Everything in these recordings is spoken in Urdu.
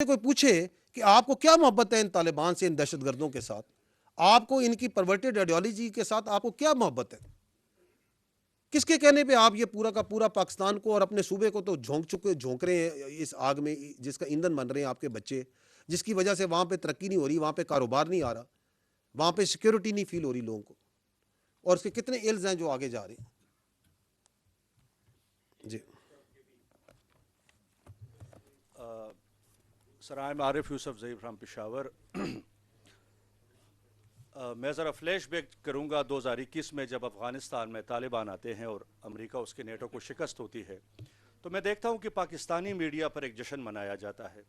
کوئی پوچھے کہ آپ کو کیا محبت ہے ان طالبان سے، ان دہشت گردوں کے ساتھ، آپ کو ان کی پرورٹڈ آئیڈیالوجی کے ساتھ آپ کو کیا محبت ہے، کس کے کہنے پہ آپ یہ پورا کا پورا پاکستان کو اور اپنے صوبے کو تو جھونک رہے ہیں اس آگ میں جس کا ایندھن بن رہے ہیں آپ کے بچے، جس کی وجہ سے وہاں پہ ترقی نہیں ہو رہی، وہاں پہ کاروبار نہیں آ رہا، وہاں پہ سیکیورٹی نہیں فیل ہو رہی لوگوں کو، اور اس کے کتنے ایلز ہیں جو آگے جا رہے ہیں. جی sir I am Arif Yousuf Zaheer from Peshawar. میں ذرا فلیش بیک کروں گا 2021 میں جب افغانستان میں طالبان آتے ہیں اور امریکہ اس کے نیٹو کو شکست ہوتی ہے، تو میں دیکھتا ہوں کہ پاکستانی میڈیا پر ایک جشن منایا جاتا ہے،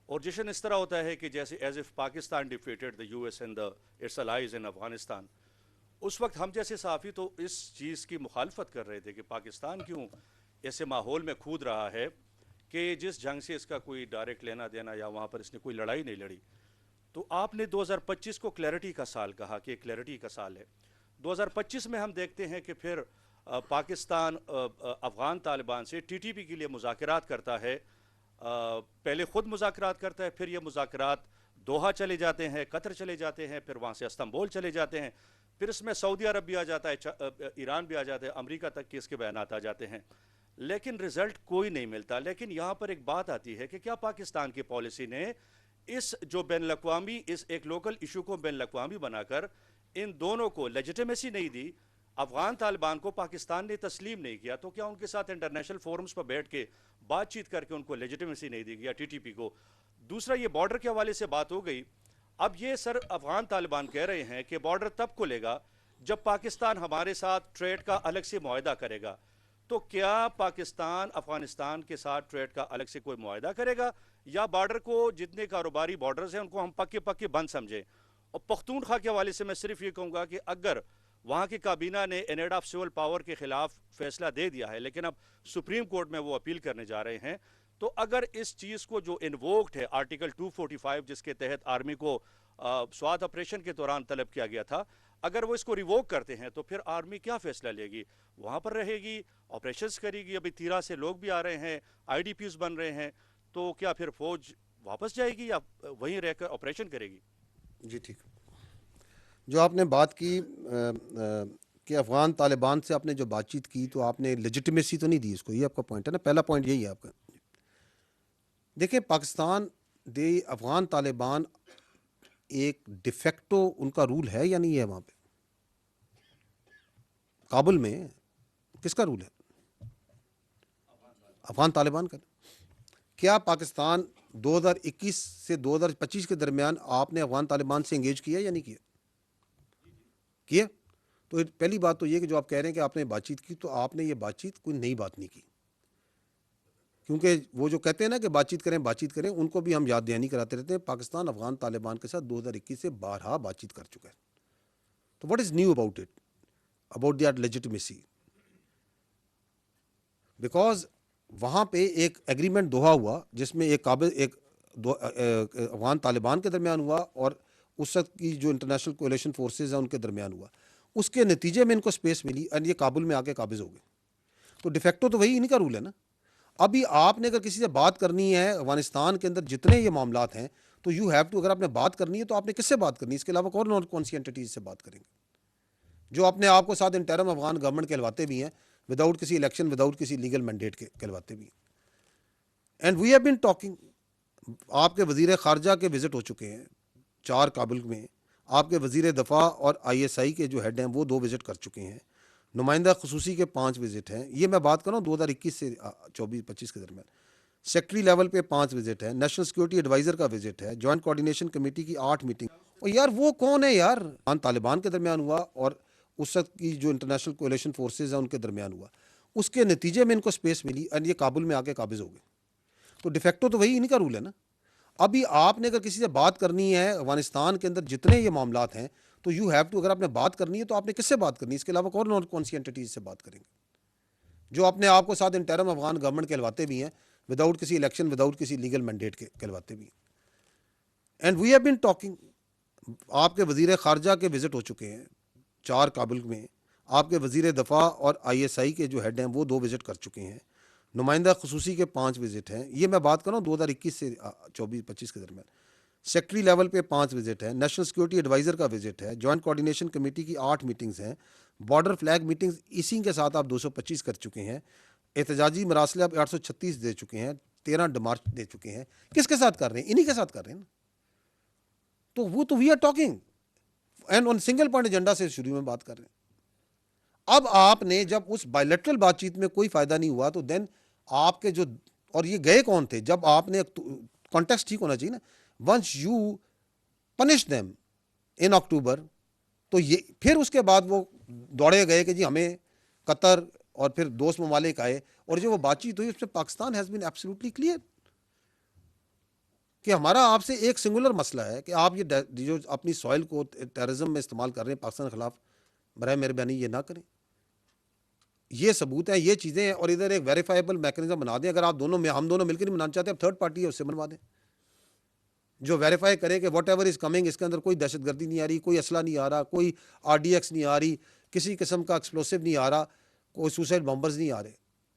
اور جشن اس طرح ہوتا ہے کہ جیسے as if Pakistan defeated the U S and its allies in Afghanistan. اس وقت ہم جیسے صحافی تو اس چیز کی مخالفت کر رہے تھے کہ پاکستان کیوں ایسے ماحول میں کھود رہا ہے کہ جس جنگ سے اس کا کوئی ڈائریکٹ لینا دینا یا وہاں پر اس نے کوئی لڑائی نہیں لڑی. تو آپ نے 2025 کو کلیئرٹی کا سال کہا کہ کلیئرٹی کا سال ہے. 2025 میں ہم دیکھتے ہیں کہ پھر پاکستان افغان طالبان سے ٹی ٹی پی کے لیے مذاکرات کرتا ہے. پہلے خود مذاکرات کرتا ہے، پھر یہ مذاکرات دوحہ چلے جاتے ہیں، قطر چلے جاتے ہیں، پھر وہاں سے استنبول چلے جاتے ہیں، پھر اس میں سعودی عرب بھی آ جاتا ہے، ایران بھی آ جاتا ہے، امریکہ تک کے اس کے بیانات آ جاتے ہیں، لیکن رزلٹ کوئی نہیں ملتا. لیکن یہاں پر ایک بات آتی ہے کہ کیا پاکستان کی پالیسی نے اس جو بین الاقوامی اس ایک لوکل ایشو کو بین الاقوامی بنا کر ان دونوں کو لیجیٹیمیسی نہیں دی؟ افغان طالبان کو پاکستان نے تسلیم نہیں کیا، تو کیا ان کے ساتھ انٹرنیشنل فورمز پر بیٹھ کے بات چیت کر کے ان کو لیجیٹیمیسی نہیں دی گیا ٹی ٹی پی کو؟ دوسرا، یہ بارڈر کے حوالے سے بات ہو گئی. اب یہ سر افغان طالبان کہہ رہے ہیں کہ بارڈر تب کھلے گا جب پاکستان ہمارے ساتھ ٹریڈ کا الگ سے معاہدہ کرے گا. تو کیا پاکستان افغانستان کے ساتھ ٹریڈ کا الگ سے کوئی معاہدہ کرے گا، یا بارڈر کو جتنے کاروباری بارڈرز ہیں ان کو ہم پکے پکے بند سمجھیں؟ اور پختونخوا کے حوالے سے میں صرف یہ کہوں گا کہ اگر وہاں کی کابینہ نے انیڈ آف سول پاور کے خلاف فیصلہ دے دیا ہے، لیکن اب سپریم کورٹ میں وہ اپیل کرنے جا رہے ہیں، تو اگر اس چیز کو جو انووکڈ ہے آرٹیکل 245 جس کے تحت آرمی کو سوات آپریشن کے دوران طلب کیا گیا تھا، اگر وہ اس کو ریووک کرتے ہیں تو پھر آرمی کیا فیصلہ لے گی؟ وہاں پر رہے گی، آپریشنز کرے گی؟ ابھی تیرا سے لوگ بھی آ رہے ہیں، آئی ڈی پیز بن رہے ہیں، تو کیا پھر فوج واپس جائے گی یا وہیں رہ کر آپریشن کرے گی؟ جی ٹھیک. جو آپ نے بات کی کہ افغان طالبان سے آپ نے جو بات چیت کی تو آپ نے لیجیٹیمیسی تو نہیں دی اس کو، یہ آپ کا پوائنٹ ہے نا، پہلا پوائنٹ یہی ہے آپ کا. دیکھیں پاکستان افغان طالبان ایک ڈیفیکٹو ان کا رول ہے یا نہیں ہے وہاں پہ کابل میں؟ کس کا رول ہے؟ افغان طالبان کا. کیا پاکستان 2021 سے 2025 کے درمیان آپ نے افغان طالبان سے انگیج کیا یا نہیں کیا؟ تو پہلی بات تو یہ کہ جو آپ کہہ رہے ہیں کہ آپ نے بات چیت کی، تو آپ نے یہ بات چیت کوئی نئی بات نہیں کی، کیونکہ وہ جو کہتے ہیں نا کہ بات چیت کریں ان کو بھی ہم یاد دہانی کراتے رہتے ہیں. پاکستان افغان طالبان کے ساتھ 2021 سے بارہا بات چیت کر چکا ہے. تو what is new about it, about that legitimacy? Because وہاں پہ ایک ایگریمنٹ دوحہ ہوا جس میں ایک افغان طالبان کے درمیان ہوا اور اس وقت کی جو انٹرنیشنل کولیشن فورسز ہیں ان کے درمیان ہوا. اس کے نتیجے میں ان کو سپیس ملی اور یہ کابل میں آ کے قابض ہو گئے. تو ڈیفیکٹو تو وہی ان کا رول ہے نا. ابھی آپ نے اگر کسی سے بات کرنی ہے افغانستان کے اندر جتنے یہ معاملات ہیں تو یو ہیو ٹو، اگر آپ نے بات کرنی ہے تو آپ نے کس سے بات کرنی ہے؟ اس کے علاوہ کون سی اینٹیز سے بات کریں گے جو اپنے آپ کو ساتھ انٹرم افغان گورنمنٹ کہلواتے بھی ہیں، وداؤٹ کسی الیکشن، وداؤٹ کسی لیگل مینڈیٹ کے کہلواتے بھی ہیں. And we have been talking. آپ کے وزیر خارجہ کے وزٹ ہو چکے ہیں 4 کابل میں، آپ کے وزیر دفاع اور ISI کے جو ہیڈ ہیں وہ 2 وزٹ کر چکے ہیں. 2021 سے 2025 کے درمیان 2 وزٹ کر چکے ہیں. 2022 سے 2023 کے درمیان 2 وزٹ کر چکے ہیں. 2023 سے 2024 کے درمیان 2 وزٹ کر چکے ہیں. نمائندہ خصوصی کے 5 وزٹ ہیں. یہ میں بات کر رہا ہوں 2021 سے 24-25 کے درمیان. سیکٹری لیول پہ 5 وزٹ ہے. نیشنل سیکورٹی ایڈوائزر کا وزٹ ہے. جوائنٹ کوارڈینیشن کمیٹی کی 8 میٹنگ. اور یار وہ کون ہے یار؟ طالبان کے درمیان ہوا اور اس وقت کی جو انٹرنیشنل کولیشن فورسز ہیں ان کے درمیان ہوا. اس کے نتیجے میں ان کو سپیس ملی اور یہ کابل میں آ کے قابض ہو گئے. تو ڈیفیکٹو تو وہی ان کا رول ہے نا. ابھی آپ نے اگر کسی سے بات کرنی ہے افغانستان کے اندر جتنے یہ معاملات ہیں تو یو ہیو ٹو، اگر آپ نے بات کرنی ہے تو آپ نے کس سے بات کرنی ہے؟ اس کے علاوہ کون سی اینٹیز سے بات کریں گے جو اپنے آپ کو ساتھ انٹرم افغان گورنمنٹ کہلواتے بھی ہیں، وداؤٹ کسی الیکشن، وداؤٹ کسی لیگل مینڈیٹ کے کہلواتے بھی ہیں. And we have been talking. آپ کے وزیر خارجہ کے وزٹ ہو چکے ہیں 4 کابل میں. آپ کے وزیر دفاع اور ISI کے جو ہیڈ ہیں وہ 2 وزٹ کر چکے ہیں. نمائندہ خصوصی کے 5 وزٹ ہیں. یہ میں بات کر رہا ہوں 2021 سے 24-25 کے درمیان. سیکٹری لیول پہ 5 وزٹ ہیں. نیشنل سیکورٹی ایڈوائزر کا وزٹ ہے. جوائنٹ کوارڈینیشن کمیٹی کی 8 میٹنگز ہیں. بارڈر فلیگ میٹنگز اسی کے ساتھ آپ 225 کر چکے ہیں. احتجاجی مراسلے آپ 836 دے چکے ہیں. 13 ڈمارچ دے چکے ہیں. کس کے ساتھ کر رہے ہیں؟ انہی کے ساتھ کر رہے ہیں نا. تو وہ تو we are talking and on single point agenda سے شروع میں بات کر رہے ہیں. اب آپ نے جب اس بائیلیٹرل بات چیت میں کوئی فائدہ نہیں ہوا تو دین آپ کے جو اور یہ گئے کون تھے؟ جب آپ نے کانٹیکسٹ ٹھیک ہونا چاہیے نا. Once you punish them in October تو یہ پھر اس کے بعد وہ دوڑے گئے کہ جی ہمیں قطر اور پھر دوست ممالک آئے اور جو وہ بات چیت ہوئی اس میں Pakistan has been absolutely clear کہ ہمارا آپ سے ایک سنگولر مسئلہ ہے کہ آپ یہ جو اپنی سوائل کو ٹیررزم میں استعمال کر رہے ہیں پاکستان کے خلاف، برائے مہربانی یہ نہ کریں. یہ ثبوت ہے، یہ چیزیں ہیں. اور ادھر ایک ویریفائیبل میکنزم بنا دیں. اگر آپ دونوں میں ہم دونوں مل کے نہیں بنانا چاہتے، اب تھرڈ پارٹی ہے اس سے بنوا دیں جو ویریفائی کرے کہ واٹ ایور از کمنگ اس کے اندر کوئی دہشت گردی نہیں آ رہی، کوئی اسلحہ نہیں آ رہا، کوئی RDX نہیں آ رہی، کسی قسم کا ایکسپلوسو نہیں آ رہا، کوئی سوسائڈ بمبرز نہیں آ رہے.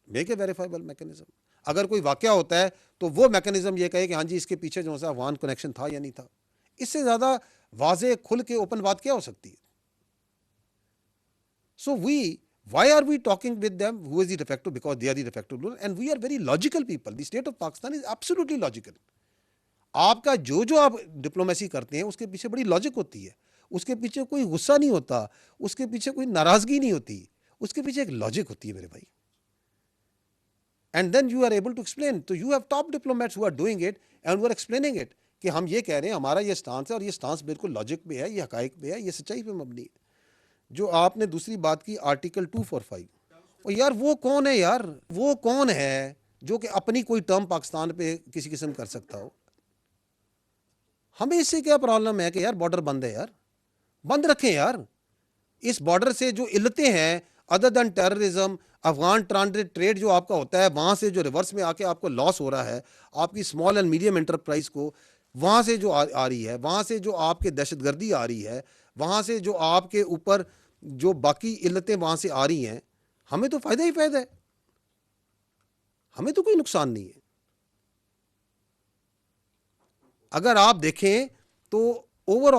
Make a verifiable mechanism. اگر کوئی واقعہ ہوتا ہے تو وہ میکنزم یہ کہے کہ ہاں جی اس کے پیچھے جو ہے افغان کنیکشن تھا یا نہیں تھا. اس سے زیادہ واضح کھل کے اوپن بات کیا ہو سکتی ہے؟ So why are we talking with them? Who is the de facto? Because they are the de facto ruler and we are very logical people. The state of Pakistan is absolutely logical. آپ کا جو آپ ڈپلومیسی کرتے ہیں اس کے پیچھے بڑی لاجک ہوتی ہے. اس کے پیچھے کوئی غصہ نہیں ہوتا، اس کے پیچھے کوئی ناراضگی نہیں ہوتی، اس کے پیچھے ایک لاجک ہوتی ہے میرے بھائی. And then you are able to explain. تو you have top diplomats who are doing it and who are explaining it کہ ہم یہ کہہ رہے ہیں، ہمارا یہ سٹانس ہے اور یہ سٹانس بالکل لاجک پہ ہے، یہ حقائق پہ ہے، یہ سچائی پہ مبنی ہے. جو آپ نے دوسری بات کی آرٹیکل 245، اور یار وہ کون ہے یار؟ وہ کون ہے جو کہ اپنی کوئی ٹرم پاکستان پہ کسی قسم کر سکتا ہو؟ ہمیں اس سے کیا پرابلم ہے کہ یار بارڈر بند ہے، یار بند رکھیں یار. اس بارڈر سے جو علتیں ہیں ادر دین ٹیررزم، افغان ٹرانزٹ ٹریڈ جو آپ کا ہوتا ہے وہاں سے جو ریورس میں آ کے آپ کو لاس ہو رہا ہے، آپ کی اسمال اینڈ میڈیم انٹرپرائز کو وہاں سے جو آ رہی ہے، وہاں سے جو آپ کے دہشت گردی آ رہی ہے، وہاں سے جو آپ کے اوپر جو باقی علتیں وہاں سے آ رہی ہیں، ہمیں تو فائدہ ہی فائدہ ہے، ہمیں تو کوئی نقصان نہیں ہے. اگر آپ دیکھیں تو اوور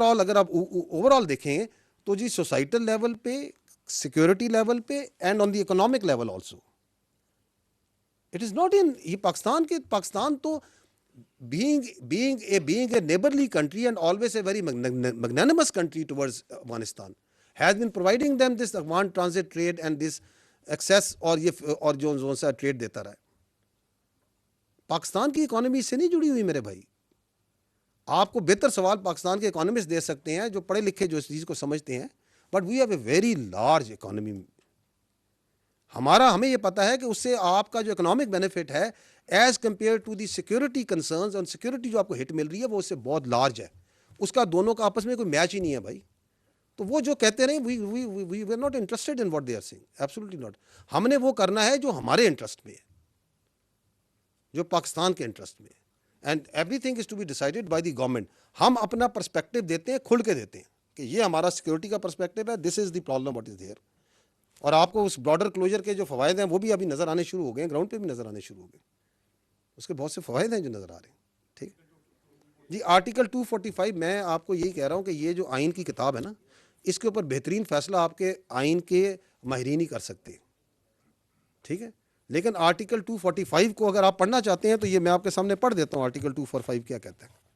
آل اگر آپ اوور آل دیکھیں تو جی سوسائٹل لیول پہ، سیکورٹی لیول پہ and on the economic level also it is not in یہ پاکستان تو being a neighborly country and always a very magnanimous country towards Afghanistan has been providing them this Afghan transit trade and this access اور جو سا ٹریڈ دیتا رہا ہے. پاکستان کی اکانومی اس سے نہیں جڑی ہوئی میرے بھائی. آپ کو بہتر سوال پاکستان کے اکانومسٹ دے سکتے ہیں جو پڑھے لکھے جو اس چیز کو سمجھتے ہیں، but we have a very large economy. ہمیں یہ پتا ہے کہ اس سے آپ کا جو اکنامک بینیفٹ ہے as compare to the security concerns, اور سیکورٹی جو آپ کو ہٹ مل رہی ہے وہ اس سے بہت لارج ہے. اس کا دونوں کا آپس میں کوئی میچ ہی نہیں ہے بھائی. تو وہ جو کہتے رہے we are not interested in what they are saying, absolutely not. ہم نے وہ کرنا ہے جو ہمارے انٹرسٹ میں ہے، جو پاکستان کے انٹرسٹ میں ہے. And everything is to be decided by the government. ہم اپنا پرسپیکٹو دیتے ہیں، کھل کے دیتے ہیں کہ یہ ہمارا سیکورٹی کا پرسپیکٹو ہے، this is the problem what is there. اور آپ کو اس بارڈر کلوجر کے جو فوائد ہیں وہ بھی ابھی نظر آنے شروع ہو گئے ہیں، گراؤنڈ پہ بھی نظر آنے شروع ہو گئے. اس کے بہت سے فوائد ہیں جو نظر آ رہے ہیں. ٹھیک جی. آرٹیکل 245 میں آپ کو یہی کہہ رہا ہوں کہ یہ جو آئین کی کتاب ہے نا، اس کے اوپر بہترین فیصلہ آپ کے آئین کے ماہرین ہی کر سکتے ہیں. ٹھیک ہے. لیکن آرٹیکل 245 کو اگر آپ پڑھنا چاہتے ہیں تو یہ میں آپ کے سامنے پڑھ دیتا ہوں. آرٹیکل 245 کیا کہتا ہے.